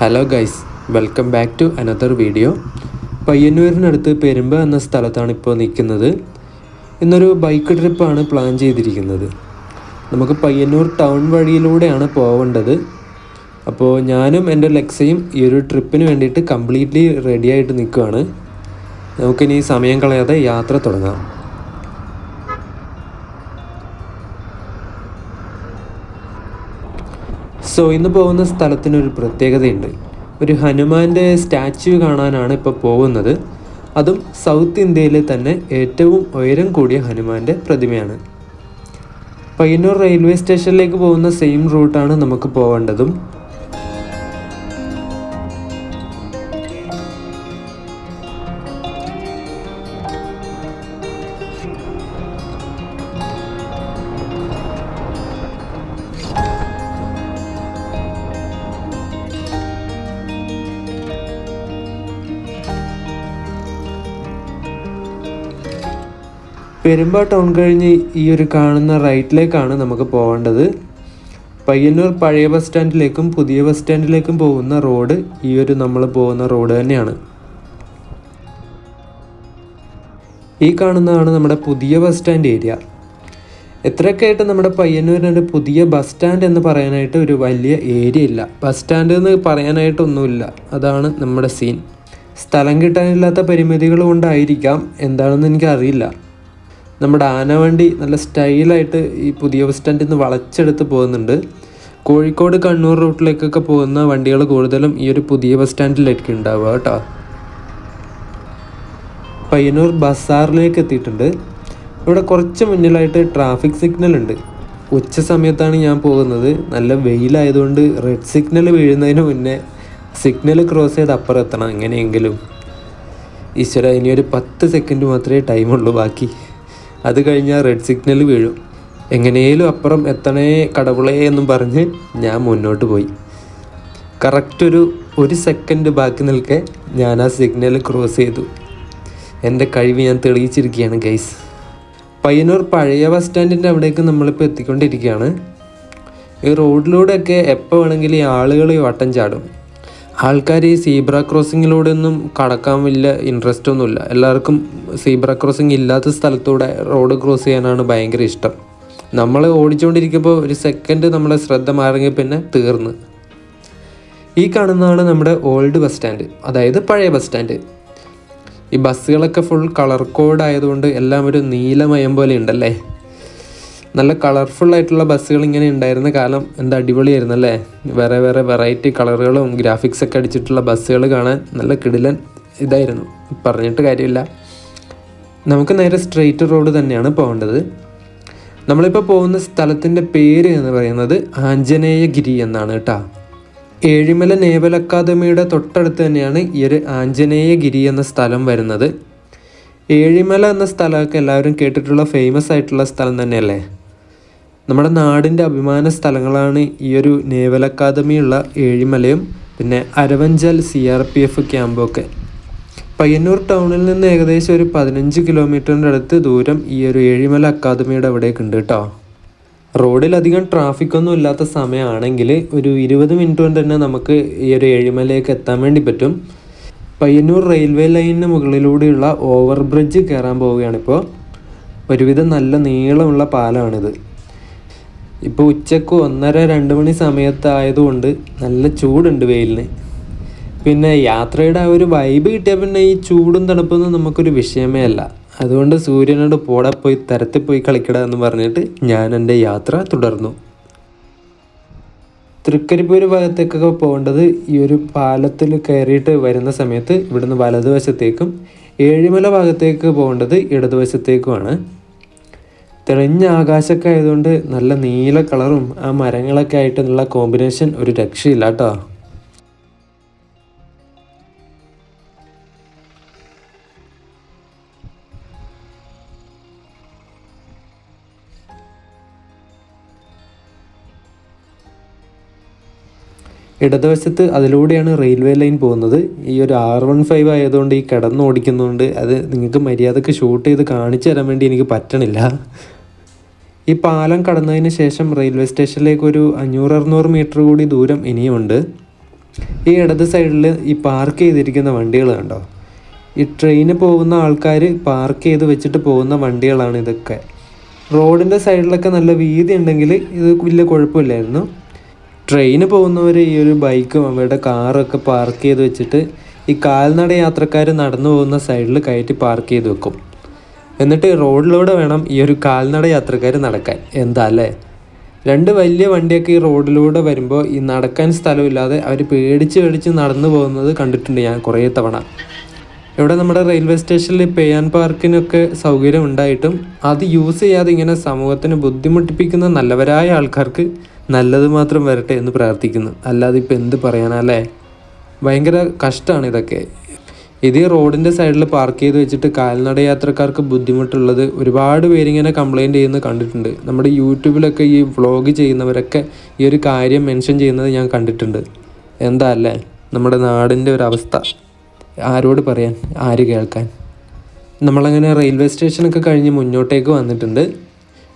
Hello guys, welcome back to another video. പയ്യന്നൂരിനടുത്ത് പെരുമ്പ എന്ന സ്ഥലത്താണ് ഇപ്പോൾ നിൽക്കുന്നത്. ഇന്നൊരു ബൈക്ക് ട്രിപ്പാണ് പ്ലാൻ ചെയ്തിരിക്കുന്നത്. നമുക്ക് പയ്യന്നൂർ ടൗൺ വഴിയിലൂടെയാണ് പോവേണ്ടത്. അപ്പോൾ ഞാനും എൻ്റെ ലെക്സയും ഈ ഒരു ട്രിപ്പിന് വേണ്ടിയിട്ട് കംപ്ലീറ്റ്ലി റെഡി ആയിട്ട് നിൽക്കുകയാണ്. നമുക്കിനി സമയം കളയാതെ യാത്ര തുടങ്ങാം. ഇന്ന് പോകുന്ന സ്ഥലത്തിനൊരു പ്രത്യേകതയുണ്ട്. ഒരു ഹനുമാൻ്റെ സ്റ്റാച്യു കാണാനാണ് ഇപ്പോൾ പോകുന്നത്. അതും സൗത്ത് ഇന്ത്യയിലെ തന്നെ ഏറ്റവും ഉയരം കൂടിയ ഹനുമാൻ്റെ പ്രതിമയാണ്. പയ്യന്നൂർ റെയിൽവേ സ്റ്റേഷനിലേക്ക് പോകുന്ന സെയിം റൂട്ടാണ് നമുക്ക് പോവേണ്ടതും. പെരുമ്പ ടൗൺ കഴിഞ്ഞ് ഈ ഒരു കാണുന്ന റൈറ്റിലേക്കാണ് നമുക്ക് പോകേണ്ടത്. പയ്യന്നൂർ പഴയ ബസ് സ്റ്റാൻഡിലേക്കും പുതിയ ബസ് സ്റ്റാൻഡിലേക്കും പോകുന്ന റോഡ് ഈ ഒരു നമ്മൾ പോകുന്ന റോഡ് തന്നെയാണ്. ഈ കാണുന്നതാണ് നമ്മുടെ പുതിയ ബസ് സ്റ്റാൻഡ് ഏരിയ. എത്രയൊക്കെ ആയിട്ട് നമ്മുടെ പയ്യന്നൂരിൻ്റെ പുതിയ ബസ് സ്റ്റാൻഡ് എന്ന് പറയാനായിട്ട് ഒരു വലിയ ഏരിയ ഇല്ല. ബസ് സ്റ്റാൻഡ് എന്ന് പറയാനായിട്ടൊന്നുമില്ല. അതാണ് നമ്മുടെ സീൻ. സ്ഥലം കിട്ടാനില്ലാത്ത പരിമിതികൾ കൊണ്ടായിരിക്കാം, എന്താണെന്ന് എനിക്കറിയില്ല. നമ്മുടെ ആനവണ്ടി നല്ല സ്റ്റൈലായിട്ട് ഈ പുതിയ ബസ് സ്റ്റാൻഡിൽ നിന്ന് വളച്ചെടുത്ത് പോകുന്നുണ്ട്. കോഴിക്കോട് കണ്ണൂർ റൂട്ടിലേക്കൊക്കെ പോകുന്ന വണ്ടികൾ കൂടുതലും ഈ ഒരു പുതിയ ബസ് സ്റ്റാൻഡിലേക്ക് ഉണ്ടാവുക കേട്ടോ. പയ്യന്നൂർ ബസാറിലേക്ക് എത്തിയിട്ടുണ്ട്. ഇവിടെ കുറച്ച് മുന്നിലായിട്ട് ട്രാഫിക് സിഗ്നൽ ഉണ്ട്. ഉച്ച സമയത്താണ് ഞാൻ പോകുന്നത്. നല്ല വെയിലായതുകൊണ്ട് റെഡ് സിഗ്നൽ വീഴുന്നതിന് മുന്നേ സിഗ്നൽ ക്രോസ് ചെയ്ത് അപ്പുറം എത്തണം എങ്ങനെയെങ്കിലും. ഈശ്വര, ഇനിയൊരു 10 സെക്കൻഡ് മാത്രമേ ടൈമുള്ളൂ ബാക്കി. അത് കഴിഞ്ഞാൽ റെഡ് സിഗ്നൽ വീഴും. എങ്ങനെയും അപ്പുറം എത്തണേ കടവുളേ എന്നും പറഞ്ഞ് ഞാൻ മുന്നോട്ട് പോയി. കറക്റ്റ് ഒരു സെക്കൻഡ് ബാക്കി നിൽക്കെ ഞാൻ ആ സിഗ്നൽ ക്രോസ് ചെയ്തു. എൻ്റെ കഴിവ് ഞാൻ തെളിയിച്ചിരിക്കുകയാണ് ഗൈസ്. പയ്യന്നൂർ പഴയ ബസ് സ്റ്റാൻഡിൻ്റെ അവിടേക്ക് നമ്മളിപ്പോൾ എത്തിക്കൊണ്ടിരിക്കുകയാണ്. ഈ റോഡിലൂടെയൊക്കെ എപ്പോൾ വേണമെങ്കിലും ഈ ആളുകൾ വട്ടം ചാടും. ആൾക്കാർ ഈ സീബ്ര ക്രോസിങ്ങിലൂടെ ഒന്നും കടക്കാൻ വലിയ ഇൻട്രസ്റ്റ് ഒന്നുമില്ല. എല്ലാവർക്കും സീബ്ര ക്രോസിങ് ഇല്ലാത്ത സ്ഥലത്തൂടെ റോഡ് ക്രോസ് ചെയ്യാനാണ് ഭയങ്കര ഇഷ്ടം. നമ്മൾ ഓടിച്ചുകൊണ്ടിരിക്കുമ്പോൾ ഒരു സെക്കൻഡ് നമ്മളെ ശ്രദ്ധ മാറിയെങ്കിൽ പിന്നെ തീർന്ന്. ഈ കാണുന്നതാണ് നമ്മുടെ ഓൾഡ് ബസ് സ്റ്റാൻഡ്, അതായത് പഴയ ബസ് സ്റ്റാൻഡ്. ഈ ബസ്സുകളൊക്കെ ഫുൾ കളർ കോഡ് ആയതുകൊണ്ട് എല്ലാം ഒരു നീലമയം പോലെ ഉണ്ടല്ലേ. നല്ല കളർഫുള്ളായിട്ടുള്ള ബസ്സുകൾ ഇങ്ങനെ ഉണ്ടായിരുന്ന കാലം എന്താ അടിപൊളിയായിരുന്നു അല്ലേ. വേറെ വേറെ വെറൈറ്റി കളറുകളും ഗ്രാഫിക്സൊക്കെ അടിച്ചിട്ടുള്ള ബസ്സുകൾ കാണാൻ നല്ല കിടിലൻ ഇതായിരുന്നു, പറഞ്ഞിട്ട് കാര്യമില്ല. നമുക്ക് നേരെ സ്ട്രെയിറ്റ് റോഡ് തന്നെയാണ് പോകേണ്ടത്. നമ്മളിപ്പോൾ പോകുന്ന സ്ഥലത്തിൻ്റെ പേര് എന്ന് പറയുന്നത് ആഞ്ജനേയഗിരി എന്നാണ് കേട്ടോ. ഏഴിമല നേവൽ അക്കാദമിയുടെ തൊട്ടടുത്ത് തന്നെയാണ് ഈ ഒരു ആഞ്ജനേയഗിരി എന്ന സ്ഥലം വരുന്നത്. ഏഴിമല എന്ന സ്ഥലമൊക്കെ എല്ലാവരും കേട്ടിട്ടുള്ള ഫേമസ് ആയിട്ടുള്ള സ്ഥലം തന്നെയല്ലേ. നമ്മുടെ നാടിൻ്റെ അഭിമാന സ്ഥലങ്ങളാണ് ഈ ഒരു നേവൽ അക്കാദമിയുള്ള ഏഴിമലയും പിന്നെ അരവഞ്ചാൽ CRPF ക്യാമ്പും ഒക്കെ. പയ്യന്നൂർ ടൗണിൽ നിന്ന് ഏകദേശം ഒരു 15 കിലോമീറ്ററിൻ്റെ അടുത്ത് ദൂരം ഈ ഒരു ഏഴിമല അക്കാദമിയുടെ അവിടേക്ക് ഉണ്ട് കേട്ടോ. റോഡിലധികം ട്രാഫിക്കൊന്നും ഇല്ലാത്ത സമയമാണെങ്കിൽ ഒരു 20 മിനിറ്റ് കൊണ്ട് തന്നെ നമുക്ക് ഈ ഒരു ഏഴിമലയൊക്കെ എത്താൻ വേണ്ടി പറ്റും. പയ്യന്നൂർ റെയിൽവേ ലൈനിന് മുകളിലൂടെയുള്ള ഓവർ ബ്രിഡ്ജ് കയറാൻ പോവുകയാണിപ്പോൾ. ഒരുവിധം നല്ല നീളമുള്ള പാലമാണിത്. ഇപ്പോൾ ഉച്ചക്ക് 1:30-2 മണി സമയത്തായതുകൊണ്ട് നല്ല ചൂടുണ്ട് വെയിലിന്. പിന്നെ യാത്രയുടെ ആ ഒരു വൈബ് കിട്ടിയാൽ പിന്നെ ഈ ചൂടും തണുപ്പൊന്നും നമുക്കൊരു വിഷയമേ അല്ല. അതുകൊണ്ട് സൂര്യനോട് പോടെ പോയി തരത്തിൽ പോയി കളിക്കട എന്ന് പറഞ്ഞിട്ട് ഞാൻ എൻ്റെ യാത്ര തുടർന്നു. തൃക്കരിപ്പൂർ ഭാഗത്തേക്കൊക്കെ പോകേണ്ടത് ഈ ഒരു പാലത്തിൽ കയറിയിട്ട് വരുന്ന സമയത്ത് ഇവിടുന്ന് വലതുവശത്തേക്കും, ഏഴിമല ഭാഗത്തേക്ക് പോകേണ്ടത് ഇടതുവശത്തേക്കുമാണ്. തെളിഞ്ഞ ആകാശമൊക്കെ ആയതുകൊണ്ട് നല്ല നീല കളറും ആ മരങ്ങളൊക്കെ ആയിട്ടുള്ള കോമ്പിനേഷൻ ഒരു രക്ഷയില്ല കേട്ടോ. ഇടതുവശത്ത് അതിലൂടെയാണ് റെയിൽവേ ലൈൻ പോകുന്നത്. ഈ ഒരു R15 ആയതുകൊണ്ട് ഈ കിടന്ന് ഓടിക്കുന്നതുകൊണ്ട് അത് നിങ്ങൾക്ക് മര്യാദക്ക് ഷൂട്ട് ചെയ്ത് കാണിച്ചു തരാൻ വേണ്ടി എനിക്ക് പറ്റണില്ല. ഈ പാലം കടന്നതിന് ശേഷം റെയിൽവേ സ്റ്റേഷനിലേക്ക് ഒരു 500-600 മീറ്റർ കൂടി ദൂരം ഇനിയുമുണ്ട്. ഈ ഇടത് സൈഡിൽ ഈ പാർക്ക് ചെയ്തിരിക്കുന്ന വണ്ടികൾ കണ്ടോ, ഈ ട്രെയിന് പോകുന്ന ആൾക്കാർ പാർക്ക് ചെയ്ത് വെച്ചിട്ട് പോകുന്ന വണ്ടികളാണ് ഇതൊക്കെ. റോഡിൻ്റെ സൈഡിലൊക്കെ നല്ല വീതി ഉണ്ടെങ്കിൽ ഇത് വലിയ കുഴപ്പമില്ലായിരുന്നു. ട്രെയിന് പോകുന്നവർ ഈ ഒരു ബൈക്കും അവരുടെ കാറൊക്കെ പാർക്ക് ചെയ്ത് വെച്ചിട്ട് ഈ കാൽനട യാത്രക്കാർ നടന്നു പോകുന്ന സൈഡിൽ കയറ്റി പാർക്ക് ചെയ്ത് വെക്കും. എന്നിട്ട് റോഡിലൂടെ വേണം ഈ ഒരു കാൽനട യാത്രക്കാർ നടക്കാൻ. എന്താ അല്ലേ, രണ്ട് വലിയ വണ്ടിയൊക്കെ ഈ റോഡിലൂടെ വരുമ്പോൾ ഈ നടക്കാൻ സ്ഥലമില്ലാതെ അവർ പേടിച്ച് നടന്നു പോകുന്നത് കണ്ടിട്ടുണ്ട് ഞാൻ കുറേ തവണ. ഇവിടെ നമ്മുടെ റെയിൽവേ സ്റ്റേഷനിൽ പേ ആൻഡ് പാർക്കിനൊക്കെ സൗകര്യം ഉണ്ടായിട്ടും അത് യൂസ് ചെയ്യാതെ ഇങ്ങനെ സമൂഹത്തിന് ബുദ്ധിമുട്ടിപ്പിക്കുന്ന നല്ലവരായ ആൾക്കാർക്ക് നല്ലത് മാത്രം വരട്ടെ എന്ന് പ്രാർത്ഥിക്കുന്നു. അല്ലാതെ ഇപ്പം എന്ത് പറയാനല്ലേ, ഭയങ്കര കഷ്ടമാണ് ഇതൊക്കെ. ഇത് റോഡിൻ്റെ സൈഡിൽ പാർക്ക് ചെയ്ത് വെച്ചിട്ട് കാൽനട യാത്രക്കാർക്ക് ബുദ്ധിമുട്ടുള്ളത് ഒരുപാട് പേരിങ്ങനെ കംപ്ലയിൻറ്റ് ചെയ്യുന്നത് കണ്ടിട്ടുണ്ട്. നമ്മുടെ യൂട്യൂബിലൊക്കെ ഈ വ്ളോഗ് ചെയ്യുന്നവരൊക്കെ ഈ ഒരു കാര്യം മെൻഷൻ ചെയ്യുന്നത് ഞാൻ കണ്ടിട്ടുണ്ട്. എന്താ അല്ലേ നമ്മുടെ നാടിൻ്റെ ഒരവസ്ഥ, ആരോട് പറയാൻ, ആര് കേൾക്കാൻ. നമ്മളങ്ങനെ റെയിൽവേ സ്റ്റേഷനൊക്കെ കഴിഞ്ഞ് മുന്നോട്ടേക്ക് വന്നിട്ടുണ്ട്.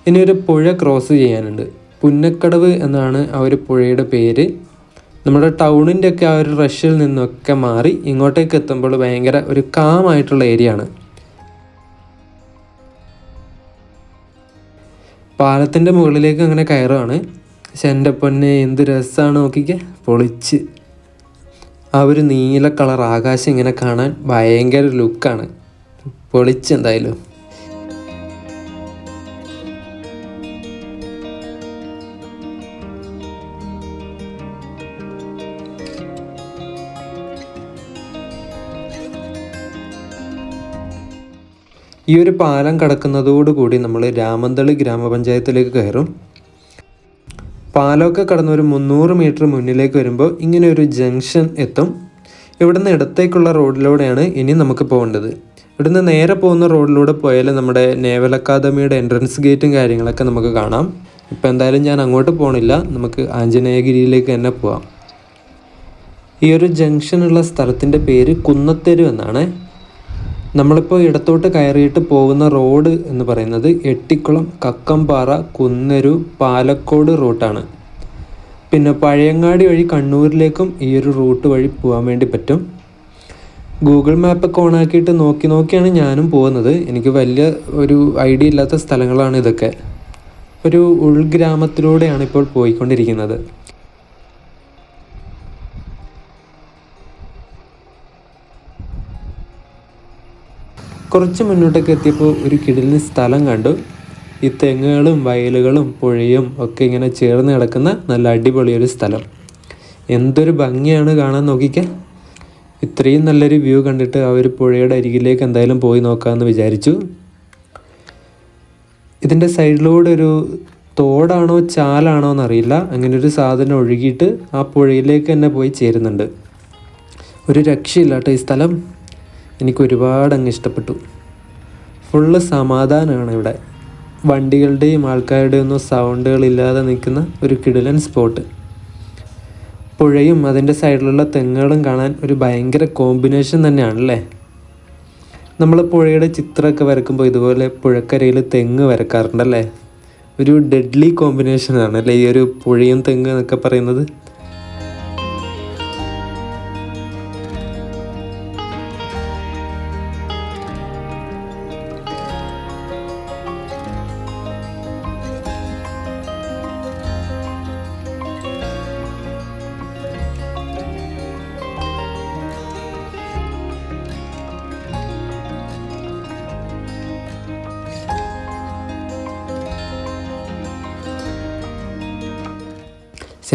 ഇനി ഒരു പുഴ ക്രോസ് ചെയ്യാനുണ്ട്. പുന്നക്കടവ് എന്നാണ് ആ ഒരു പുഴയുടെ പേര്. നമ്മുടെ ടൗണിൻ്റെ ഒക്കെ ആ ഒരു റഷിൽ നിന്നൊക്കെ മാറി ഇങ്ങോട്ടേക്ക് എത്തുമ്പോൾ ഭയങ്കര ഒരു കാമായിട്ടുള്ള ഏരിയ ആണ്. പാലത്തിൻ്റെ മുകളിലേക്ക് അങ്ങനെ കയറുകയാണ്. പക്ഷെ എൻ്റെ പൊന്നെ എന്ത് രസമാണ് നോക്കിക്കേ, പൊളിച്ച്. ആ ഒരു നീല കളർ ആകാശം ഇങ്ങനെ കാണാൻ ഭയങ്കര ലുക്കാണ്, പൊളിച്ച് എന്തായാലും. ഈ ഒരു പാലം കടക്കുന്നതോടുകൂടി നമ്മൾ രാമന്തളി ഗ്രാമപഞ്ചായത്തിലേക്ക് കയറും. പാലമൊക്കെ കടന്ന് ഒരു 300 മീറ്റർ മുന്നിലേക്ക് വരുമ്പോൾ ഇങ്ങനെ ഒരു ജംഗ്ഷൻ എത്തും. ഇവിടുന്ന് ഇടത്തേക്കുള്ള റോഡിലൂടെയാണ് ഇനി നമുക്ക് പോകേണ്ടത്. ഇവിടുന്ന് നേരെ പോകുന്ന റോഡിലൂടെ പോയാൽ നമ്മുടെ നേവൽ അക്കാദമിയുടെ എൻട്രൻസ് ഗേറ്റും കാര്യങ്ങളൊക്കെ നമുക്ക് കാണാം. ഇപ്പം എന്തായാലും ഞാൻ അങ്ങോട്ട് പോകണില്ല, നമുക്ക് ആഞ്ജനേയഗിരിയിലേക്ക് തന്നെ പോവാം. ഈ ഒരു ജംഗ്ഷനുള്ള സ്ഥലത്തിൻ്റെ പേര് കുന്നത്തെരു എന്നാണ്. നമ്മളിപ്പോൾ ഇടത്തോട്ട് കയറിയിട്ട് പോകുന്ന റോഡ് എന്ന് പറയുന്നത് എട്ടിക്കുളം, കക്കമ്പാറ, കുന്നേരു, പാലക്കോട് റൂട്ടാണ്. പിന്നെ പഴയങ്ങാടി വഴി കണ്ണൂരിലേക്കും ഈ ഒരു റൂട്ട് വഴി പോകാൻ വേണ്ടി പറ്റും. ഗൂഗിൾ മാപ്പൊക്കെ ഓണാക്കിയിട്ട് നോക്കിയാണ് ഞാനും പോകുന്നത്. എനിക്ക് വലിയ ഒരു ഐഡിയ ഇല്ലാത്ത സ്ഥലങ്ങളാണ് ഇതൊക്കെ. ഒരു ഉൾഗ്രാമത്തിലൂടെയാണ് ഇപ്പോൾ പോയിക്കൊണ്ടിരിക്കുന്നത്. കുറച്ച് മുന്നോട്ടൊക്കെ എത്തിയപ്പോൾ ഒരു കിടിലൻ സ്ഥലം കണ്ടു. ഈ തെങ്ങുകളും വയലുകളും പുഴയും ഒക്കെ ഇങ്ങനെ ചേർന്ന് കിടക്കുന്ന നല്ല അടിപൊളിയൊരു സ്ഥലം. എന്തൊരു ഭംഗിയാണ് കാണാൻ, നോക്കിക്കേ. ഇത്രയും നല്ലൊരു വ്യൂ കണ്ടിട്ട് ആ ഒരു പുഴയുടെ അരികിലേക്ക് എന്തായാലും പോയി നോക്കാമെന്ന് വിചാരിച്ചു. ഇതിൻ്റെ സൈഡിലൂടെ ഒരു തോടാണോ ചാലാണോ എന്നറിയില്ല, അങ്ങനെ ഒരു സാധനം ഒഴുകിയിട്ട് ആ പുഴയിലേക്ക് തന്നെ പോയി ചേരുന്നുണ്ട്. ഒരു രക്ഷയില്ല കേട്ടോ ഈ സ്ഥലം, എനിക്ക് ഒരുപാട് അങ്ങ് ഇഷ്ടപ്പെട്ടു. ഫുള്ള് സമാധാനമാണ് ഇവിടെ. വണ്ടികളുടെയും ആൾക്കാരുടെയും ഒന്നും സൗണ്ടുകളില്ലാതെ നിൽക്കുന്ന ഒരു കിടിലൻ സ്പോട്ട്. പുഴയും അതിൻ്റെ സൈഡിലുള്ള തെങ്ങുകളും കാണാൻ ഒരു ഭയങ്കര കോമ്പിനേഷൻ തന്നെയാണല്ലേ. നമ്മൾ പുഴയുടെ ചിത്രമൊക്കെ വരക്കുമ്പോൾ ഇതുപോലെ പുഴക്കരയിൽ തെങ്ങ് വരക്കാറുണ്ടല്ലേ. ഒരു ഡെഡ്ലി കോമ്പിനേഷനാണ് അല്ലേ ഈ ഒരു പുഴയും തെങ്ങ് എന്നൊക്കെ പറയുന്നത്.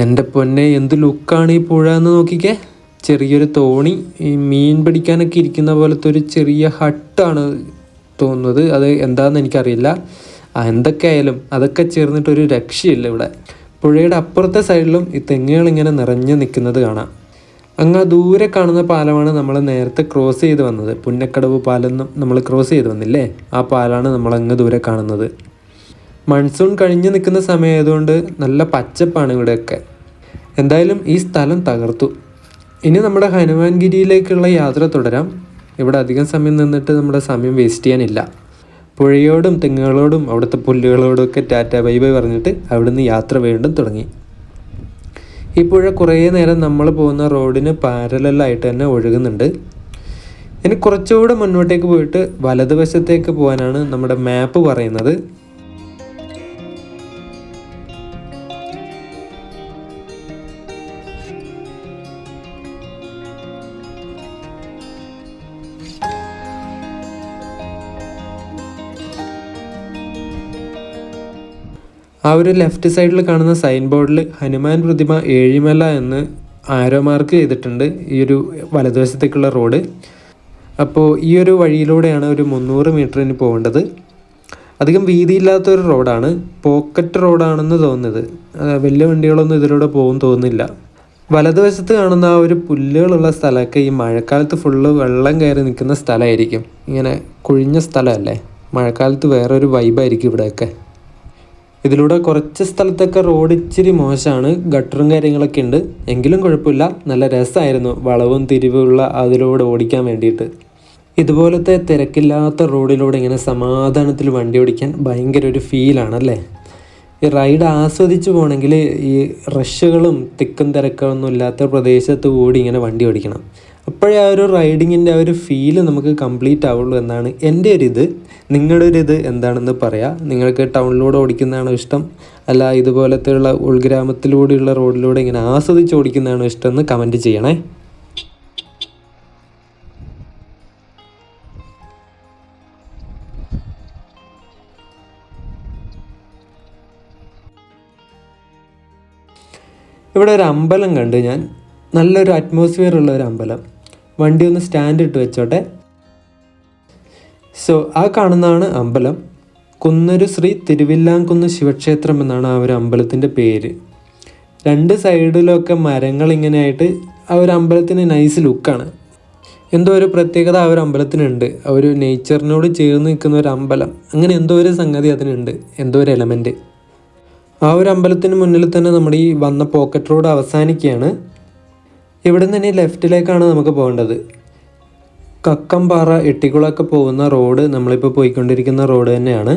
എൻ്റെ പൊന്നെ എന്ത് ലുക്കാണ് ഈ പുഴ എന്ന് നോക്കിക്കേ. ചെറിയൊരു തോണി, ഈ മീൻ പിടിക്കാനൊക്കെ ഇരിക്കുന്ന പോലത്തെ ഒരു ചെറിയ ഹട്ടാണ് തോന്നുന്നത്. അത് എന്താണെന്ന് എനിക്കറിയില്ല. എന്തൊക്കെ ആയാലും അതൊക്കെ ചേർന്നിട്ടൊരു രക്ഷയില്ല ഇവിടെ. പുഴയുടെ അപ്പുറത്തെ സൈഡിലും ഈ തെങ്ങുകളിങ്ങനെ നിറഞ്ഞു നിൽക്കുന്നത് കാണാം. അങ്ങ് ദൂരെ കാണുന്ന പാലമാണ് നമ്മൾ നേരത്തെ ക്രോസ് ചെയ്ത് വന്നത്. പുന്നക്കടവ് പാലം നമ്മൾ ക്രോസ് ചെയ്ത് വന്നില്ലേ, ആ പാലാണ് നമ്മളങ്ങ് ദൂരെ കാണുന്നത്. മൺസൂൺ കഴിഞ്ഞ് നിൽക്കുന്ന സമയമായതുകൊണ്ട് നല്ല പച്ചപ്പാണ് ഇവിടെയൊക്കെ. എന്തായാലും ഈ സ്ഥലം തകർത്തു. ഇനി നമ്മുടെ ഹനുമാൻഗിരിയിലേക്കുള്ള യാത്ര തുടരാം. ഇവിടെ അധികം സമയം നിന്നിട്ട് നമ്മുടെ സമയം വേസ്റ്റ് ചെയ്യാനില്ല. പുഴയോടും തെങ്ങുകളോടും അവിടുത്തെ പുല്ലുകളോടും ഒക്കെ ടാറ്റ ബൈ ബൈ പറഞ്ഞിട്ട് അവിടുന്ന് യാത്ര വീണ്ടും തുടങ്ങി. ഈ പുഴ കുറേ നേരം നമ്മൾ പോകുന്ന റോഡിന് പാരലലായിട്ട് തന്നെ ഒഴുകുന്നുണ്ട്. ഇനി കുറച്ചുകൂടെ മുന്നോട്ടേക്ക് പോയിട്ട് വലതുവശത്തേക്ക് പോകാനാണ് നമ്മുടെ മാപ്പ് പറയുന്നത്. ആ ഒരു ലെഫ്റ്റ് സൈഡിൽ കാണുന്ന സൈൻ ബോർഡിൽ ഹനുമാൻ പ്രതിമ ഏഴിമല എന്ന് ആരോ മാർക്ക് ചെയ്തിട്ടുണ്ട് ഈ ഒരു വലതുവശത്തേക്കുള്ള റോഡ്. അപ്പോൾ ഈ ഒരു വഴിയിലൂടെയാണ് ഒരു 300 മീറ്ററിന് പോകേണ്ടത്. അധികം വീതിയില്ലാത്തൊരു റോഡാണ്, പോക്കറ്റ് റോഡാണെന്ന് തോന്നുന്നത്. വലിയ വണ്ടികളൊന്നും ഇതിലൂടെ പോകും തോന്നുന്നില്ല. വലതുവശത്ത് കാണുന്ന ആ ഒരു പുല്ലുകളുള്ള സ്ഥലമൊക്കെ ഈ മഴക്കാലത്ത് ഫുള്ള് വെള്ളം കയറി നിൽക്കുന്ന സ്ഥലമായിരിക്കും. ഇങ്ങനെ കുഴിഞ്ഞ സ്ഥലമല്ലേ, മഴക്കാലത്ത് വേറൊരു വൈബായിരിക്കും ഇവിടെയൊക്കെ. ഇതിലൂടെ കുറച്ച് സ്ഥലത്തൊക്കെ റോഡ് ഇച്ചിരി മോശമാണ്, ഗട്ടറും കാര്യങ്ങളൊക്കെ ഉണ്ട്. എങ്കിലും കുഴപ്പമില്ല, നല്ല രസമായിരുന്നു വളവും തിരിവുള്ള അതിലൂടെ ഓടിക്കാൻ വേണ്ടിയിട്ട്. ഇതുപോലത്തെ തിരക്കില്ലാത്ത റോഡിലൂടെ ഇങ്ങനെ സമാധാനത്തിൽ വണ്ടി ഓടിക്കാൻ ഭയങ്കര ഒരു ഫീലാണല്ലേ. ഈ റൈഡ് ആസ്വദിച്ച് പോകണമെങ്കിൽ ഈ റഷുകളും തിക്കും തിരക്കൊന്നും ഇല്ലാത്ത പ്രദേശത്ത് കൂടി ഇങ്ങനെ വണ്ടി ഓടിക്കണം. അപ്പോഴേ ആ ഒരു റൈഡിങ്ങിൻ്റെ ആ ഒരു ഫീല് നമുക്ക് കംപ്ലീറ്റ് ആവുള്ളൂ എന്നാണ് എൻ്റെ ഒരിത്. നിങ്ങളുടെ ഒരിത് എന്താണെന്ന് പറയാം. നിങ്ങൾക്ക് ടൗണിലൂടെ ഓടിക്കുന്നതാണോ ഇഷ്ടം, അല്ല ഇതുപോലത്തെയുള്ള ഉൾഗ്രാമത്തിലൂടെയുള്ള റോഡിലൂടെ ഇങ്ങനെ ആസ്വദിച്ച് ഓടിക്കുന്നതാണോ ഇഷ്ടം എന്ന് കമൻറ്റ് ചെയ്യണേ. ഇവിടെ ഒരു അമ്പലം കണ്ട് ഞാൻ, നല്ലൊരു അറ്റ്മോസ്ഫിയർ ഉള്ള ഒരു അമ്പലം. വണ്ടി ഒന്ന് സ്റ്റാൻഡ് ഇട്ട് വെച്ചോട്ടെ. സോ ആ കാണുന്നതാണ് അമ്പലം. കുന്നരു ശ്രീ തിരുവില്ലാംകുന്ന് ശിവക്ഷേത്രം എന്നാണ് ആ ഒരു അമ്പലത്തിൻ്റെ പേര്. രണ്ട് സൈഡിലൊക്കെ മരങ്ങൾ ഇങ്ങനെയായിട്ട് ആ ഒരു അമ്പലത്തിന് നൈസ് ലുക്കാണ്. എന്തോ ഒരു പ്രത്യേകത ആ ഒരു അമ്പലത്തിനുണ്ട്. ആ ഒരു നേച്ചറിനോട് ചേർന്ന് നിൽക്കുന്ന ഒരു അമ്പലം, അങ്ങനെ എന്തോ ഒരു സംഗതി അതിനുണ്ട്, എന്തോ ഒരു എലമെൻറ്റ്. ആ ഒരു അമ്പലത്തിന് മുന്നിൽ തന്നെ നമ്മുടെ ഈ വന്ന പോക്കറ്റ് റോഡ് അവസാനിക്കുകയാണ്. ഇവിടെ നിന്ന് ഇനി ലെഫ്റ്റിലേക്കാണ് നമുക്ക് പോകേണ്ടത്. കക്കമ്പാറ എട്ടിക്കുളമൊക്കെ പോകുന്ന റോഡ് നമ്മളിപ്പോൾ പോയിക്കൊണ്ടിരിക്കുന്ന റോഡ് തന്നെയാണ്.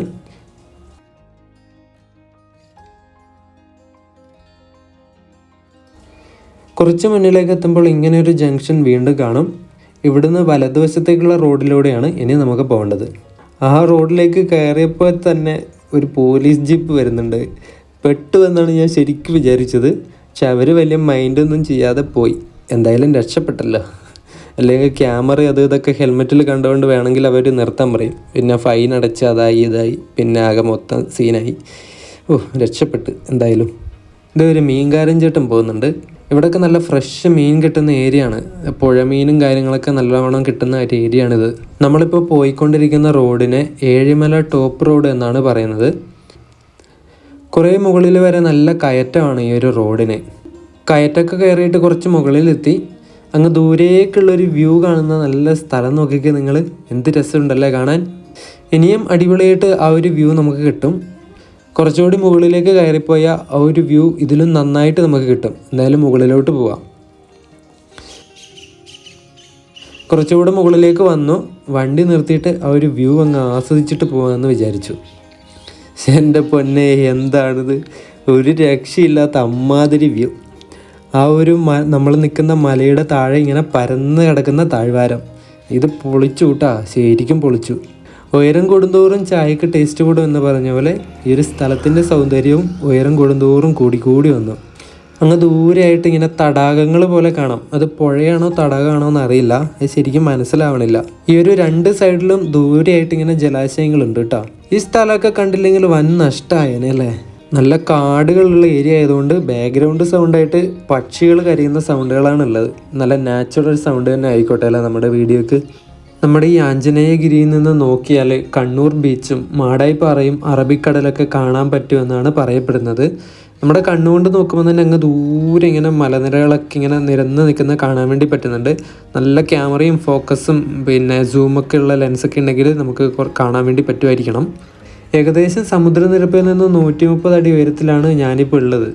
കുറച്ച് മുന്നിലേക്ക് എത്തുമ്പോൾ ഇങ്ങനെ ഒരു ജംഗ്ഷൻ വീണ്ടും കാണും. ഇവിടുന്ന് വലതുവശത്തേക്കുള്ള റോഡിലൂടെയാണ് ഇനി നമുക്ക് പോകേണ്ടത്. ആ റോഡിലേക്ക് കയറിയപ്പോൾ തന്നെ ഒരു പോലീസ് ജീപ്പ് വരുന്നുണ്ട്. പെട്ടു എന്നാണ് ഞാൻ ശരിക്കും വിചാരിച്ചത്. പക്ഷെ അവർ വലിയ മൈൻഡൊന്നും ചെയ്യാതെ പോയി. എന്തായാലും രക്ഷപ്പെട്ടല്ലോ. അല്ലെങ്കിൽ ക്യാമറ ഇതൊക്കെ ഹെൽമെറ്റിൽ കണ്ടുകൊണ്ട് വേണമെങ്കിൽ അവർ നിർത്താൻ പറയും. പിന്നെ ഫൈൻ അടച്ച് അതായി ഇതായി, പിന്നെ ആകെ മൊത്തം സീനായി. രക്ഷപ്പെട്ട് എന്തായാലും. ഇതൊരു മീൻകാരൻ ചേട്ടൻ പോകുന്നുണ്ട്. ഇവിടെയൊക്കെ നല്ല ഫ്രഷ് മീൻ കിട്ടുന്ന ഏരിയ ആണ്. പുഴ മീനും കാര്യങ്ങളൊക്കെ നല്ലവണ്ണം കിട്ടുന്ന ഒരു ഏരിയ ആണിത്. നമ്മളിപ്പോൾ പോയിക്കൊണ്ടിരിക്കുന്ന റോഡിനെ ഏഴിമല ടോപ്പ് റോഡ് എന്നാണ് പറയുന്നത്. കുറേ മുകളിൽ വരെ നല്ല കയറ്റമാണ് ഈ ഒരു റോഡിന്. കയറ്റമൊക്കെ കയറിയിട്ട് കുറച്ച് മുകളിലെത്തി. അങ്ങ് ദൂരേക്കുള്ളൊരു വ്യൂ കാണുന്ന നല്ല സ്ഥലം നോക്കിയൊക്കെ നിങ്ങൾ, എന്ത് രസമുണ്ടല്ലേ കാണാൻ. ഇനിയും അടിപൊളിയായിട്ട് ആ ഒരു വ്യൂ നമുക്ക് കിട്ടും. കുറച്ചുകൂടി മുകളിലേക്ക് കയറിപ്പോയാൽ ആ ഒരു വ്യൂ ഇതിലും നന്നായിട്ട് നമുക്ക് കിട്ടും. എന്തായാലും മുകളിലോട്ട് പോവാം. കുറച്ചുകൂടെ മുകളിലേക്ക് വന്നു. വണ്ടി നിർത്തിയിട്ട് ആ ഒരു വ്യൂ അങ്ങ് ആസ്വദിച്ചിട്ട് പോകാമെന്ന് വിചാരിച്ചു. എൻ്റെ പൊന്നെ, എന്താണിത്, ഒരു രക്ഷയില്ലാത്ത അമ്മാതിരി വ്യൂ. ആ ഒരു നമ്മൾ നിൽക്കുന്ന മലയുടെ താഴെ ഇങ്ങനെ പരന്ന് കിടക്കുന്ന താഴ്വാരം, ഇത് പൊളിച്ചു കൂട്ടാ, ശരിക്കും പൊളിച്ചു. ഉയരം കൂടുന്തോറും ചായക്ക് ടേസ്റ്റ് കൂടും എന്ന് പറഞ്ഞ പോലെ ഈ ഒരു സ്ഥലത്തിൻ്റെ സൗന്ദര്യവും ഉയരം കൂടുന്തോറും കൂടി വന്നു. അങ്ങ് ദൂരെയായിട്ട് ഇങ്ങനെ തടാകങ്ങൾ പോലെ കാണാം. അത് പുഴയാണോ തടാകമാണോ എന്നറിയില്ല, അത് ശരിക്കും മനസ്സിലാവണില്ല. ഈ ഒരു രണ്ട് സൈഡിലും ദൂരെയായിട്ട് ഇങ്ങനെ ജലാശയങ്ങളുണ്ട് കേട്ടോ. ഈ സ്ഥലമൊക്കെ കണ്ടില്ലെങ്കിൽ വൻ നഷ്ടമായേനെ അല്ലേ. നല്ല കാടുകളുള്ള ഏരിയ ആയതുകൊണ്ട് ബാക്ക്ഗ്രൗണ്ട് സൗണ്ടായിട്ട് പക്ഷികൾ കരയുന്ന സൗണ്ടുകളാണ് ഉള്ളത്. നല്ല നാച്ചുറൽ സൗണ്ട് തന്നെ ആയിക്കോട്ടെ അല്ലേ നമ്മുടെ വീഡിയോക്ക്. നമ്മുടെ ഈ ആഞ്ജനേയഗിരിയിൽ നിന്ന് നോക്കിയാൽ കണ്ണൂർ ബീച്ചും മാടായിപ്പാറയും അറബിക്കടലൊക്കെ കാണാൻ പറ്റുമെന്നാണ് പറയപ്പെടുന്നത്. നമ്മുടെ കണ്ണുകൊണ്ട് നോക്കുമ്പോൾ തന്നെ അങ്ങ് ദൂരെ ഇങ്ങനെ മലനിരകളൊക്കെ ഇങ്ങനെ നിരന്ന് നിൽക്കുന്ന കാണാൻ വേണ്ടി പറ്റുന്നുണ്ട്. നല്ല ക്യാമറയും ഫോക്കസും പിന്നെ സൂമൊക്കെ ഉള്ള ലെൻസൊക്കെ ഉണ്ടെങ്കിൽ നമുക്ക് കാണാൻ വേണ്ടി പറ്റുമായിരിക്കണം. ഏകദേശം സമുദ്രനിരപ്പിൽ നിന്ന് 130 അടി ഉയരത്തിലാണ് ഞാനിപ്പോൾ ഉള്ളത്.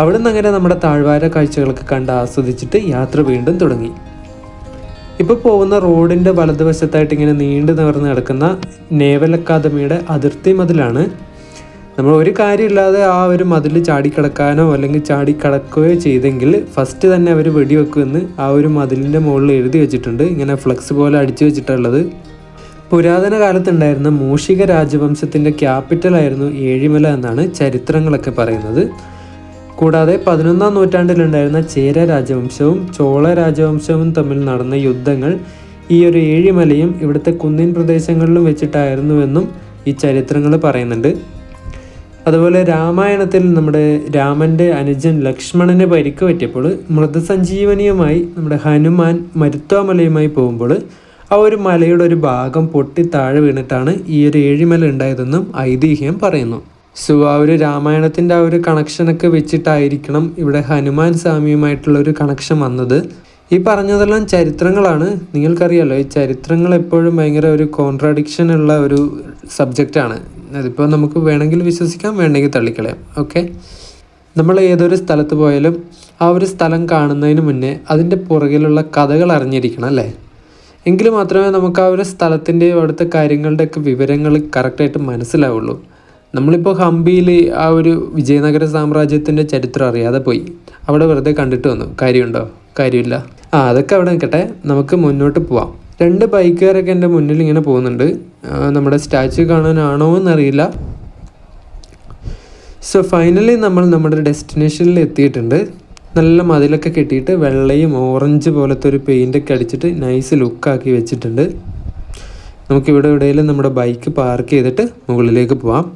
അവിടെ നിന്ന് അങ്ങനെ നമ്മുടെ താഴ്വാര കാഴ്ചകളൊക്കെ കണ്ട് ആസ്വദിച്ചിട്ട് യാത്ര വീണ്ടും തുടങ്ങി. ഇപ്പോൾ പോകുന്ന റോഡിൻ്റെ വലതുവശത്തായിട്ട് ഇങ്ങനെ നീണ്ടു നിവർന്ന് കിടക്കുന്ന നേവൽ അക്കാദമിയുടെ അതിർത്തി മതിലാണ്. നമ്മൾ ഒരു കാര്യമില്ലാതെ ആ ഒരു മതിൽ ചാടിക്കടക്കാനോ അല്ലെങ്കിൽ ചാടിക്കടക്കുകയോ ചെയ്തെങ്കിൽ ഫസ്റ്റ് തന്നെ അവർ വെടിവെക്കുമെന്ന് ആ ഒരു മതിലിൻ്റെ മുകളിൽ എഴുതി വെച്ചിട്ടുണ്ട്. ഇങ്ങനെ ഫ്ലക്സ് പോലെ അടിച്ചു വെച്ചിട്ടുള്ളത്. പുരാതന കാലത്തുണ്ടായിരുന്ന മൂഷിക രാജവംശത്തിൻ്റെ ക്യാപിറ്റലായിരുന്നു ഏഴിമല എന്നാണ് ചരിത്രങ്ങളൊക്കെ പറയുന്നത്. കൂടാതെ 11-ാം നൂറ്റാണ്ടിലുണ്ടായിരുന്ന ചേര രാജവംശവും ചോള രാജവംശവും തമ്മിൽ നടന്ന യുദ്ധങ്ങൾ ഈ ഒരു ഏഴിമലയും ഇവിടുത്തെ കുന്നിൻ പ്രദേശങ്ങളിലും വെച്ചിട്ടായിരുന്നുവെന്നും ഈ ചരിത്രങ്ങൾ പറയുന്നുണ്ട്. അതുപോലെ രാമായണത്തിൽ നമ്മുടെ രാമൻ്റെ അനുജൻ ലക്ഷ്മണന് പരിക്ക് പറ്റിയപ്പോൾ മൃതസഞ്ജീവനിയുമായി നമ്മുടെ ഹനുമാൻ മരുത്വാമലയുമായി പോകുമ്പോൾ ആ ഒരു മലയുടെ ഒരു ഭാഗം പൊട്ടി താഴെ വീണിട്ടാണ് ഈ ഒരു ഏഴിമല ഉണ്ടായതെന്നും ഐതിഹ്യം പറയുന്നു. സോ ആ ഒരു രാമായണത്തിൻ്റെ ആ ഒരു കണക്ഷനൊക്കെ വെച്ചിട്ടായിരിക്കണം ഇവിടെ ഹനുമാൻ സ്വാമിയുമായിട്ടുള്ള ഒരു കണക്ഷൻ വന്നത്. ഈ പറഞ്ഞതെല്ലാം ചരിത്രങ്ങളാണ്. നിങ്ങൾക്കറിയാലോ, ഈ ചരിത്രങ്ങൾ എപ്പോഴും ഭയങ്കര ഒരു കോൺട്രാഡിക്ഷൻ ഉള്ള ഒരു സബ്ജക്റ്റാണ്. അതിപ്പോൾ നമുക്ക് വേണമെങ്കിൽ വിശ്വസിക്കാം, വേണമെങ്കിൽ തള്ളിക്കളയാം. ഓക്കെ, നമ്മൾ ഏതൊരു സ്ഥലത്ത് പോയാലും ആ ഒരു സ്ഥലം കാണുന്നതിന് മുന്നേ അതിൻ്റെ പുറകിലുള്ള കഥകൾ അറിഞ്ഞിരിക്കണം അല്ലേ? എങ്കിൽ മാത്രമേ നമുക്ക് ആ ഒരു സ്ഥലത്തിൻ്റെയും അവിടുത്തെ കാര്യങ്ങളുടെയൊക്കെ വിവരങ്ങൾ കറക്റ്റായിട്ട് മനസ്സിലാവുള്ളൂ. നമ്മളിപ്പോൾ ഹംപിയിൽ ആ ഒരു വിജയനഗര സാമ്രാജ്യത്തിൻ്റെ ചരിത്രം അറിയാതെ പോയി, അവിടെ വെറുതെ കണ്ടിട്ട് വന്നു. കാര്യമുണ്ടോ? കാര്യമില്ല. അതൊക്കെ അവിടെ നിൽക്കട്ടെ, നമുക്ക് മുന്നോട്ട് പോവാം. 2 ബൈക്കുകാരൊക്കെ എൻ്റെ മുന്നിൽ ഇങ്ങനെ പോകുന്നുണ്ട്. നമ്മുടെ സ്റ്റാച്യു കാണാനാണോ എന്നറിയില്ല. സോ ഫൈനലി നമ്മൾ നമ്മുടെ ഡെസ്റ്റിനേഷനിൽ എത്തിയിട്ടുണ്ട്. നല്ല മതിലൊക്കെ കെട്ടിയിട്ട് വെള്ളയും ഓറഞ്ച് പോലത്തെ ഒരു പെയിൻ്റൊക്കെ അടിച്ചിട്ട് നൈസ് ലുക്കാക്കി വെച്ചിട്ടുണ്ട്. നമുക്കിവിടെ എവിടെയെങ്കിലും നമ്മുടെ ബൈക്ക് പാർക്ക് ചെയ്തിട്ട് മുകളിലേക്ക് പോവാം.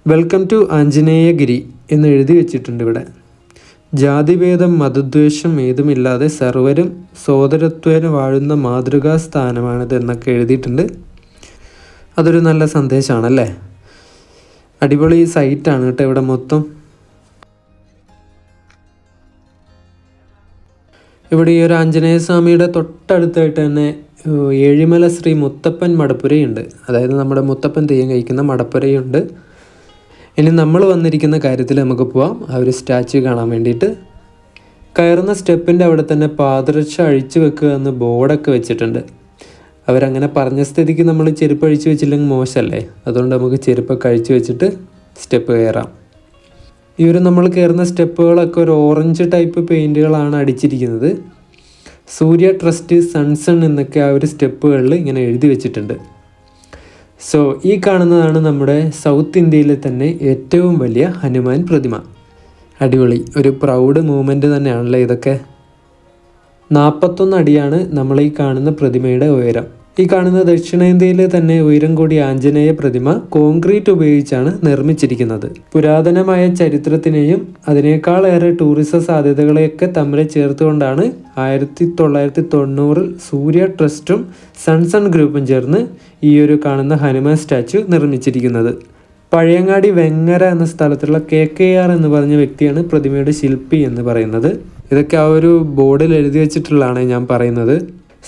വെൽക്കം ടു ആഞ്ജനേയഗിരി എന്ന് എഴുതി വെച്ചിട്ടുണ്ട് ഇവിടെ. ജാതിഭേദം മതദ്വേഷം ഏതുമില്ലാതെ സർവരും സോദരത്വേന വാഴുന്ന മാതൃകാ സ്ഥാനമാണിത് എന്നൊക്കെ എഴുതിയിട്ടുണ്ട്. അതൊരു നല്ല സന്ദേശമാണല്ലേ. അടിപൊളി സൈറ്റാണ് കേട്ടോ ഇവിടെ മൊത്തം. ഇവിടെ ഈ ഒരു ആഞ്ജനേയ സ്വാമിയുടെ തൊട്ടടുത്തായിട്ട് തന്നെ ഏഴിമല ശ്രീ മുത്തപ്പൻ മടപ്പുരയുണ്ട്. അതായത് നമ്മുടെ മുത്തപ്പൻ തെയ്യം കഴിക്കുന്ന മടപ്പുരയുണ്ട്. ഇനി നമ്മൾ വന്നിരിക്കുന്ന കാര്യത്തിൽ നമുക്ക് പോവാം, ആ ഒരു സ്റ്റാച്യു കാണാൻ വേണ്ടിയിട്ട്. കയറുന്ന സ്റ്റെപ്പിൻ്റെ അവിടെ തന്നെ പാദരക്ഷ അഴിച്ചു വെക്കുക എന്ന് ബോർഡൊക്കെ വെച്ചിട്ടുണ്ട്. അവരങ്ങനെ പറഞ്ഞ സ്ഥിതിക്ക് നമ്മൾ ചെരുപ്പ് അഴിച്ചു വെച്ചില്ലെങ്കിൽ മോശമല്ലേ? അതുകൊണ്ട് നമുക്ക് ചെരുപ്പൊക്കെ അഴിച്ചു വെച്ചിട്ട് സ്റ്റെപ്പ് കയറാം. ഈ ഒരു നമ്മൾ കയറുന്ന സ്റ്റെപ്പുകളൊക്കെ ഒരു ഓറഞ്ച് ടൈപ്പ് പെയിൻറ്റുകളാണ് അടിച്ചിരിക്കുന്നത്. സൂര്യ ട്രസ്റ്റ് സൺസൺ എന്നൊക്കെ ആ ഒരു സ്റ്റെപ്പുകളിൽ ഇങ്ങനെ എഴുതി വെച്ചിട്ടുണ്ട്. സോ ഈ കാണുന്നതാണ് നമ്മുടെ സൗത്ത് ഇന്ത്യയിലെ തന്നെ ഏറ്റവും വലിയ ഹനുമാൻ പ്രതിമ. അടിപൊളി, ഒരു പ്രൗഡ് മൂവ്മെൻറ്റ് തന്നെയാണല്ലോ ഇതൊക്കെ. 41 അടിയാണ് നമ്മൾ ഈ കാണുന്ന പ്രതിമയുടെ ഉയരം. ഈ കാണുന്ന ദക്ഷിണേന്ത്യയിലെ തന്നെ ഉയരം കൂടിയ ആഞ്ജനേയ പ്രതിമ കോൺക്രീറ്റ് ഉപയോഗിച്ചാണ് നിർമ്മിച്ചിരിക്കുന്നത്. പുരാതനമായ ചരിത്രത്തിനെയും അതിനേക്കാളേറെ ടൂറിസം സാധ്യതകളെയൊക്കെ തമ്മിൽ ചേർത്തുകൊണ്ടാണ് 1990 സൂര്യ ട്രസ്റ്റും സൺസൺ ഗ്രൂപ്പും ചേർന്ന് ഈ ഒരു കാണുന്ന ഹനുമാൻ സ്റ്റാച്യു നിർമ്മിച്ചിരിക്കുന്നത്. പഴയങ്ങാടി വെങ്ങര എന്ന സ്ഥലത്തുള്ള KKR എന്ന് പറഞ്ഞ വ്യക്തിയാണ് പ്രതിമയുടെ ശില്പി എന്ന് പറയുന്നത്. ഇതൊക്കെ ആ ഒരു ബോർഡിൽ എഴുതി വെച്ചിട്ടുള്ളതാണ് ഞാൻ പറയുന്നത്.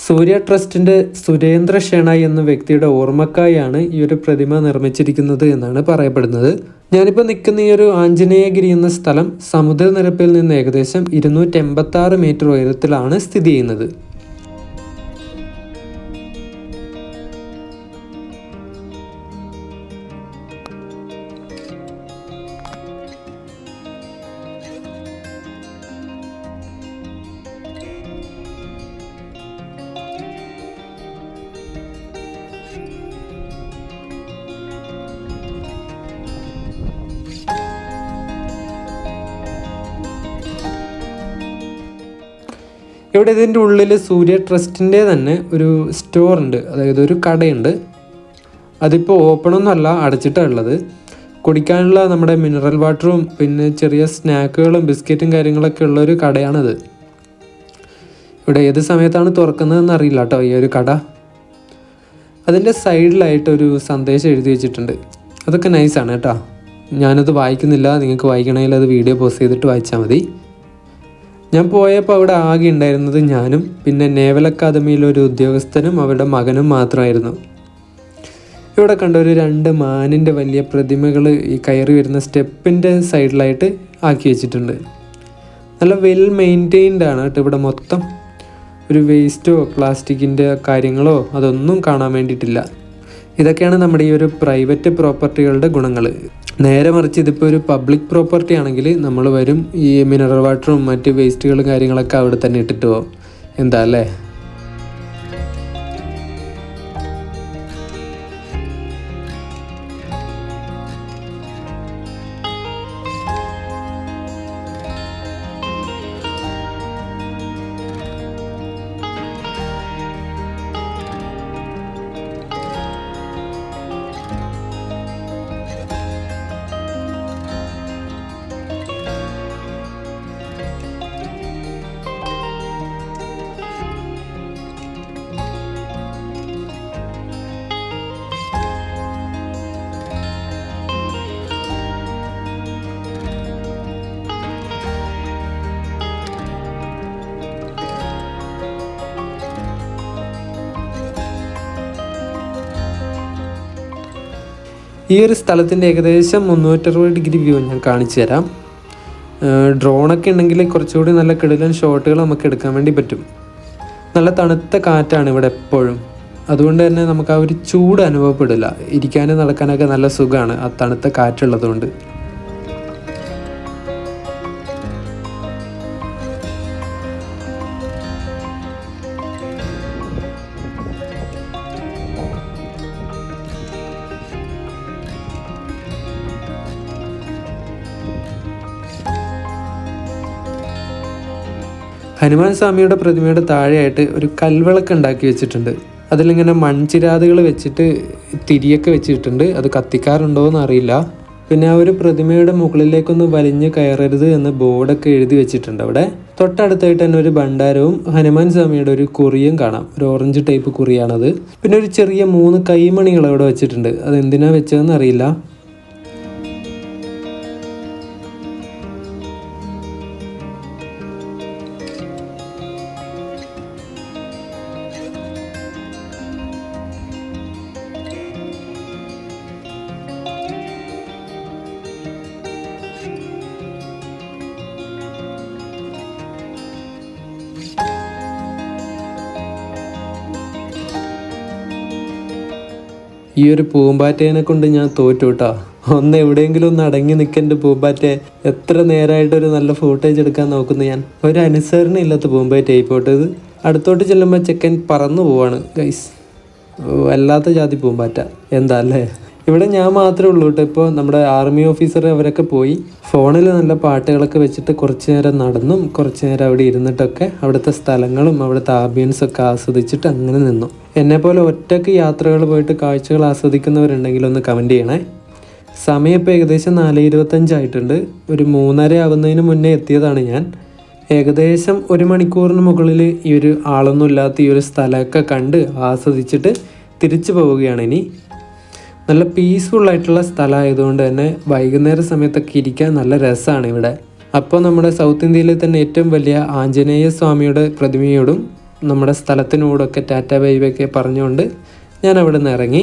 സൂര്യ ട്രസ്റ്റിൻ്റെ സുരേന്ദ്ര ഷെണായി എന്ന വ്യക്തിയുടെ ഓർമ്മക്കായാണ് ഈ ഒരു പ്രതിമ നിർമ്മിച്ചിരിക്കുന്നത് എന്നാണ് പറയപ്പെടുന്നത്. ഞാനിപ്പോൾ നിൽക്കുന്ന ഈ ഒരു ആഞ്ജനേയഗിരി എന്ന സ്ഥലം സമുദ്രനിരപ്പിൽ നിന്ന് ഏകദേശം 286 മീറ്റർ ഉയരത്തിലാണ് സ്ഥിതി ചെയ്യുന്നത്. ഇവിടെ ഇതിൻ്റെ ഉള്ളിൽ സൂര്യ ട്രസ്റ്റിൻ്റെ തന്നെ ഒരു സ്റ്റോർ ഉണ്ട്, അതായത് ഒരു കടയുണ്ട്. അതിപ്പോൾ ഓപ്പണൊന്നുമല്ല, അടച്ചിട്ടാണ് ഉള്ളത്. കുടിക്കാനുള്ള നമ്മുടെ മിനറൽ വാട്ടറും പിന്നെ ചെറിയ സ്നാക്കുകളും ബിസ്ക്കറ്റും കാര്യങ്ങളൊക്കെ ഉള്ളൊരു കടയാണത്. ഇവിടെ ഏത് സമയത്താണ് തുറക്കുന്നതെന്ന് അറിയില്ല കേട്ടോ ഈ ഒരു കട. അതിൻ്റെ സൈഡിലായിട്ടൊരു സന്ദേശം എഴുതി വെച്ചിട്ടുണ്ട്. അതൊക്കെ നൈസാണ് കേട്ടോ. ഞാനത് വായിക്കുന്നില്ല, നിങ്ങൾക്ക് വായിക്കണമെങ്കിൽ അത് വീഡിയോ പോസ്റ്റ് ചെയ്തിട്ട് വായിച്ചാൽ മതി. ഞാൻ പോയപ്പോൾ അവിടെ ആകെ ഉണ്ടായിരുന്നത് ഞാനും പിന്നെ നേവൽ അക്കാദമിയിലൊരു ഉദ്യോഗസ്ഥനും അവരുടെ മകനും മാത്രമായിരുന്നു. ഇവിടെ കണ്ട ഒരു 2 മാനിൻ്റെ വലിയ പ്രതിമകൾ ഈ കയറി വരുന്ന സ്റ്റെപ്പിൻ്റെ സൈഡിലായിട്ട് ആക്കി വെച്ചിട്ടുണ്ട്. നല്ല വെൽ മെയിൻറ്റെയിൻഡ് ആണ് കേട്ടോ. ഇവിടെ മൊത്തം ഒരു വേസ്റ്റോ പ്ലാസ്റ്റിക്കിൻ്റെ കാര്യങ്ങളോ അതൊന്നും കാണാൻ വേണ്ടിയിട്ടില്ല. ഇതൊക്കെയാണ് നമ്മുടെ ഈ ഒരു പ്രൈവറ്റ് പ്രോപ്പർട്ടികളുടെ ഗുണങ്ങൾ. നേരെ മറിച്ച് ഇതിപ്പോൾ ഒരു പബ്ലിക് പ്രോപ്പർട്ടി ആണെങ്കിൽ നമ്മൾ വരും, ഈ മിനറൽ വാട്ടറും മറ്റ് വേസ്റ്റുകളും കാര്യങ്ങളൊക്കെ അവിടെ തന്നെ ഇട്ടിട്ട് പോകും. എന്താ അല്ലേ? ഈ ഒരു സ്ഥലത്തിൻ്റെ ഏകദേശം 360 ഡിഗ്രി വ്യൂ ഞാൻ കാണിച്ചു തരാം. ഡ്രോണൊക്കെ ഉണ്ടെങ്കിൽ കുറച്ചുകൂടി നല്ല കിടിലൻ ഷോട്ടുകൾ നമുക്ക് എടുക്കാൻ വേണ്ടി പറ്റും. നല്ല തണുത്ത കാറ്റാണ് ഇവിടെ എപ്പോഴും. അതുകൊണ്ട് തന്നെ നമുക്ക് ആ ഒരു ചൂട് അനുഭവപ്പെടില്ല. ഇരിക്കാനും നടക്കാനൊക്കെ നല്ല സുഖമാണ് ആ തണുത്ത കാറ്റുള്ളതുകൊണ്ട്. ഹനുമാൻ സ്വാമിയുടെ പ്രതിമയുടെ താഴെയായിട്ട് ഒരു കൽവിളക്ക് ഉണ്ടാക്കി വെച്ചിട്ടുണ്ട്. അതിലിങ്ങനെ മൺചിരാതുകൾ വെച്ചിട്ട് തിരിയൊക്കെ വെച്ചിട്ടുണ്ട്. അത് കത്തിക്കാറുണ്ടോ എന്ന് അറിയില്ല. പിന്നെ ആ ഒരു പ്രതിമയുടെ മുകളിലേക്കൊന്ന് വലിഞ്ഞ് കയറരുത് എന്ന് ബോർഡൊക്കെ എഴുതി വെച്ചിട്ടുണ്ട് അവിടെ. തൊട്ടടുത്തായിട്ട് തന്നെ ഒരു ഭണ്ഡാരവും ഹനുമാൻ സ്വാമിയുടെ ഒരു കുറിയും കാണാം. ഒരു ഓറഞ്ച് ടൈപ്പ് കുറിയാണത്. പിന്നെ ഒരു ചെറിയ 3 കൈമണികൾ അവിടെ വെച്ചിട്ടുണ്ട്. അത് എന്തിനാ വെച്ചതെന്ന് അറിയില്ല. ഈ ഒരു പൂമ്പാറ്റേനെ കൊണ്ട് ഞാൻ തോറ്റു കേട്ടോ. ഒന്ന് എവിടെയെങ്കിലും ഒന്ന് അടങ്ങി നിൽക്കേണ്ട പൂമ്പാറ്റയെ. എത്ര നേരമായിട്ടൊരു നല്ല ഫൂട്ടേജ് എടുക്കാൻ നോക്കുന്നു ഞാൻ. ഒരു അനുസരണ ഇല്ലാത്ത പൂമ്പാറ്റ ആയിപ്പോട്ടത്. അടുത്തോട്ട് ചെല്ലുമ്പോൾ ചെക്കൻ പറന്നു പോവാണ് ഗൈസ്. വല്ലാത്ത ജാതി പൂമ്പാറ്റ. എന്താ അല്ലേ? ഇവിടെ ഞാൻ മാത്രമേ ഉള്ളൂ കേട്ടോ. ഇപ്പോൾ നമ്മുടെ ആർമി ഓഫീസർ അവരൊക്കെ പോയി. ഫോണിൽ നല്ല പാട്ടുകളൊക്കെ വെച്ചിട്ട് കുറച്ച് നേരം നടന്നും കുറച്ച് നേരം അവിടെ ഇരുന്നിട്ടൊക്കെ അവിടുത്തെ സ്ഥലങ്ങളും അവിടുത്തെ ആംബിയൻസൊക്കെ ആസ്വദിച്ചിട്ട് അങ്ങനെ നിന്നു. എന്നെപ്പോലെ ഒറ്റയ്ക്ക് യാത്രകൾ പോയിട്ട് കാഴ്ചകൾ ആസ്വദിക്കുന്നവരുണ്ടെങ്കിൽ ഒന്ന് കമൻറ്റ് ചെയ്യണേ. സമയം ഇപ്പോൾ ഏകദേശം 4:25 ആയിട്ടുണ്ട്. ഒരു 3:30 ആവുന്നതിന് മുന്നേ എത്തിയതാണ് ഞാൻ. ഏകദേശം 1 മണിക്കൂറിന് മുകളിൽ ഈ ഒരു ആളൊന്നും ഇല്ലാത്ത ഈ ഒരു സ്ഥലമൊക്കെ കണ്ട് ആസ്വദിച്ചിട്ട് തിരിച്ചു പോവുകയാണ് ഇനി. നല്ല പീസ്ഫുള്ളായിട്ടുള്ള സ്ഥലമായതുകൊണ്ട് തന്നെ വൈകുന്നേര സമയത്തൊക്കെ ഇരിക്കാൻ നല്ല രസമാണ് ഇവിടെ. അപ്പോൾ നമ്മുടെ സൗത്ത് ഇന്ത്യയിലെ തന്നെ ഏറ്റവും വലിയ ആഞ്ജനേയ സ്വാമിയുടെ പ്രതിമയോടും നമ്മുടെ സ്ഥലത്തിനോടൊക്കെ ടാറ്റ ബൈബൊക്കെ പറഞ്ഞുകൊണ്ട് ഞാൻ അവിടെ നിന്ന് ഇറങ്ങി.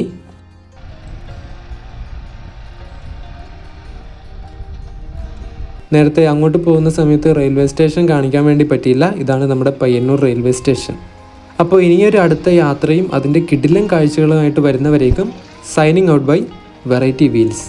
നേരത്തെ അങ്ങോട്ട് പോകുന്ന സമയത്ത് റെയിൽവേ സ്റ്റേഷൻ കാണിക്കാൻ വേണ്ടി പറ്റിയില്ല. ഇതാണ് നമ്മുടെ പയ്യന്നൂർ റെയിൽവേ സ്റ്റേഷൻ. അപ്പോൾ ഇനിയൊരു അടുത്ത യാത്രയും അതിൻ്റെ കിടിലൻ കാഴ്ചകളുമായിട്ട് വരുന്നവരേക്കും signing out by variety wheels.